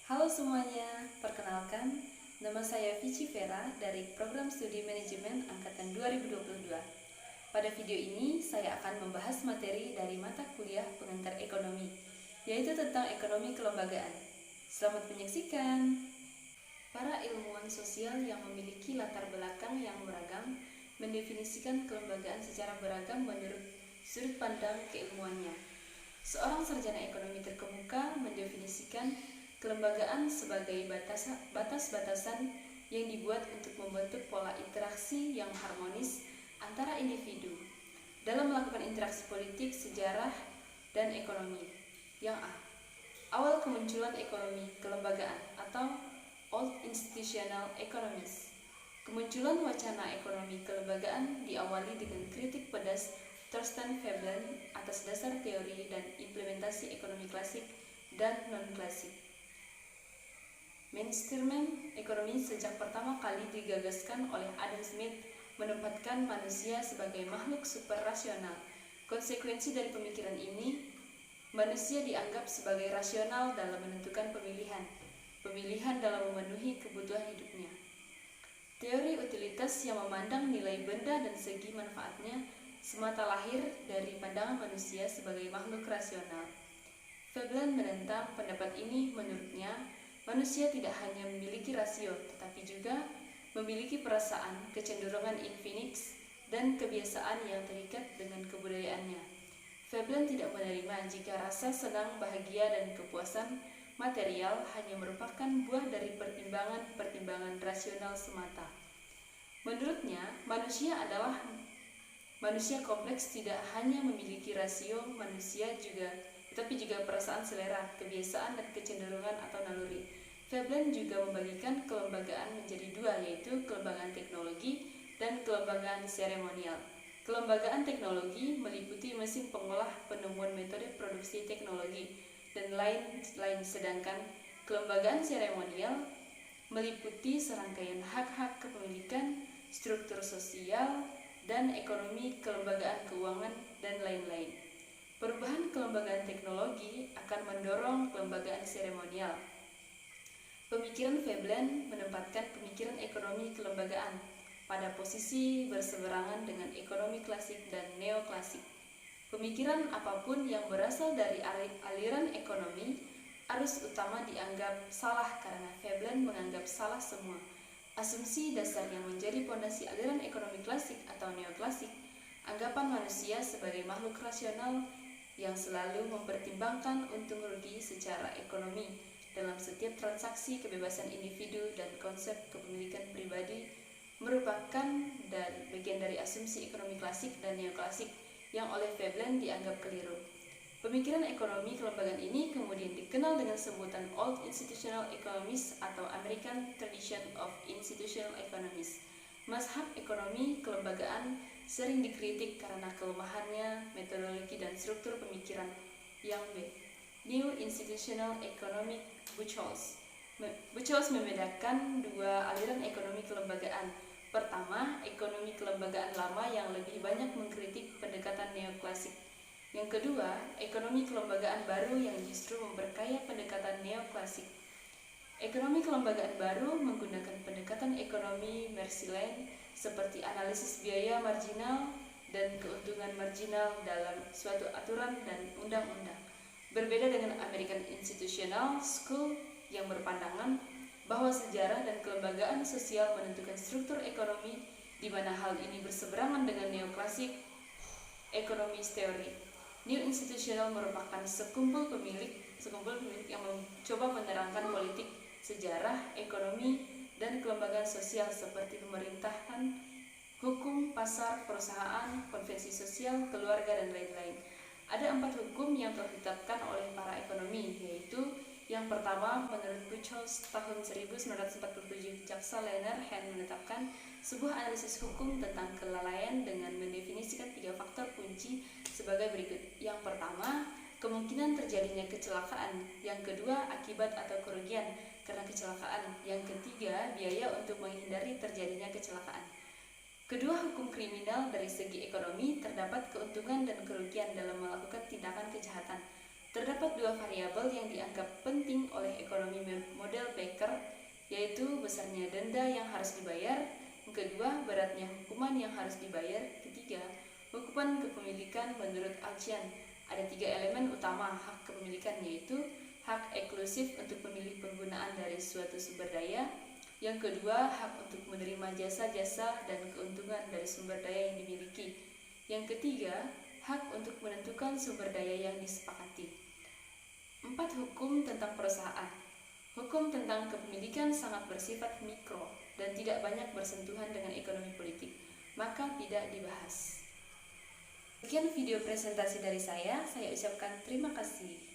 Halo semuanya, perkenalkan, nama saya Vici Vera dari Program Studi Manajemen Angkatan 2022. Pada video ini, saya akan membahas materi dari mata kuliah pengantar ekonomi, yaitu tentang ekonomi kelembagaan. Selamat menyaksikan! Para ilmuwan sosial yang memiliki latar belakang yang beragam mendefinisikan kelembagaan secara beragam menurut sudut pandang keilmuannya. Seorang sarjana ekonomi terkemuka mendefinisikan kelembagaan sebagai batas-batasan yang dibuat untuk membentuk pola interaksi yang harmonis antara individu dalam melakukan interaksi politik, sejarah, dan ekonomi. Yang A. Awal kemunculan ekonomi kelembagaan atau Old Institutional Economies. Kemunculan wacana ekonomi kelembagaan diawali dengan kritik pedas Thorstein Veblen atas dasar teori dan implementasi ekonomi klasik dan non-klasik. Mainstream ekonomi sejak pertama kali digagaskan oleh Adam Smith menempatkan manusia sebagai makhluk superrasional. Konsekuensi dari pemikiran ini, manusia dianggap sebagai rasional dalam menentukan pemilihan dalam memenuhi kebutuhan hidupnya. Teori utilitas yang memandang nilai benda dan segi manfaatnya semata lahir dari pandangan manusia sebagai makhluk rasional. Veblen menentang pendapat ini. Menurutnya, manusia tidak hanya memiliki rasio, tetapi juga memiliki perasaan, kecenderungan infinix, dan kebiasaan yang terikat dengan kebudayaannya. Veblen tidak menerima jika rasa senang, bahagia, dan kepuasan material hanya merupakan buah dari pertimbangan rasional semata. Menurutnya, manusia kompleks, tidak hanya memiliki rasio manusia tetapi juga perasaan, selera, kebiasaan, dan kecenderungan atau naluri. Veblen juga membagikan kelembagaan menjadi dua, yaitu kelembagaan teknologi dan kelembagaan seremonial. Kelembagaan teknologi meliputi mesin pengolah, penemuan metode produksi teknologi, dan lain-lain, sedangkan kelembagaan seremonial meliputi serangkaian hak-hak kepemilikan, struktur sosial, dan ekonomi, kelembagaan keuangan, dan lain-lain. Perubahan kelembagaan teknologi akan mendorong kelembagaan seremonial. Pemikiran Veblen menempatkan pemikiran ekonomi kelembagaan pada posisi berseberangan dengan ekonomi klasik dan neoklasik. Pemikiran apapun yang berasal dari aliran ekonomi, arus utama dianggap salah karena Veblen menganggap salah semua. Asumsi dasar yang menjadi pondasi aliran ekonomi klasik atau neoklasik, anggapan manusia sebagai makhluk rasional yang selalu mempertimbangkan untung rugi secara ekonomi dalam setiap transaksi, kebebasan individu, dan konsep kepemilikan pribadi merupakan bagian dari asumsi ekonomi klasik dan neoklasik yang oleh Veblen dianggap keliru. Pemikiran ekonomi kelembagaan ini kemudian dikenal dengan sebutan Old Institutional Economics atau American Tradition of Institutional Economics. Mazhab ekonomi kelembagaan sering dikritik karena kelemahannya metodologi dan struktur pemikiran. Yang B. New Institutional Economic Buchholz. Buchholz membedakan dua aliran ekonomi kelembagaan. Pertama, ekonomi kelembagaan lama yang lebih banyak mengkritik pendekatan neoklasik. Yang kedua, ekonomi kelembagaan baru yang justru memperkaya pendekatan neoklasik. Ekonomi kelembagaan baru menggunakan pendekatan ekonomi Mercillain seperti analisis biaya marginal dan keuntungan marginal dalam suatu aturan dan undang-undang. Berbeda dengan American Institutional School yang berpandangan bahwa sejarah dan kelembagaan sosial menentukan struktur ekonomi, di mana hal ini berseberangan dengan neoklasik economist theory. New Institutional merupakan sekumpul pemilik yang mencoba menerangkan politik, sejarah, ekonomi, dan kelembagaan sosial seperti pemerintahan, hukum, pasar, perusahaan, konvensi sosial, keluarga, dan lain-lain. Ada 4 hukum yang telah ditetapkan oleh para ekonomi, yaitu yang pertama, menurut Buchholz tahun 1947, jaksa Leonard Hand menetapkan sebuah analisis hukum tentang kelalaian dengan mendefinisikan 3 faktor kunci sebagai berikut. Yang pertama, kemungkinan terjadinya kecelakaan. Yang kedua, akibat atau kerugian karena kecelakaan. Yang ketiga, biaya untuk menghindari terjadinya kecelakaan. Kedua hukum kriminal dari segi ekonomi, terdapat keuntungan dan kerugian dalam melakukan tindakan kejahatan. Terdapat dua variabel yang dianggap penting oleh ekonomi model Becker, yaitu besarnya denda yang harus dibayar, yang kedua beratnya hukuman yang harus dibayar, ketiga hukuman kepemilikan menurut Alchian. Ada tiga elemen utama hak kepemilikan, yaitu hak eksklusif untuk memilih penggunaan dari suatu sumber daya, yang kedua hak untuk menerima jasa-jasa dan keuntungan dari sumber daya yang dimiliki, yang ketiga hak untuk menentukan sumber daya yang disepakati. 4. Hukum tentang perusahaan. Hukum tentang kepemilikan sangat bersifat mikro dan tidak banyak bersentuhan dengan ekonomi politik, maka tidak dibahas. Sekian video presentasi dari saya ucapkan terima kasih.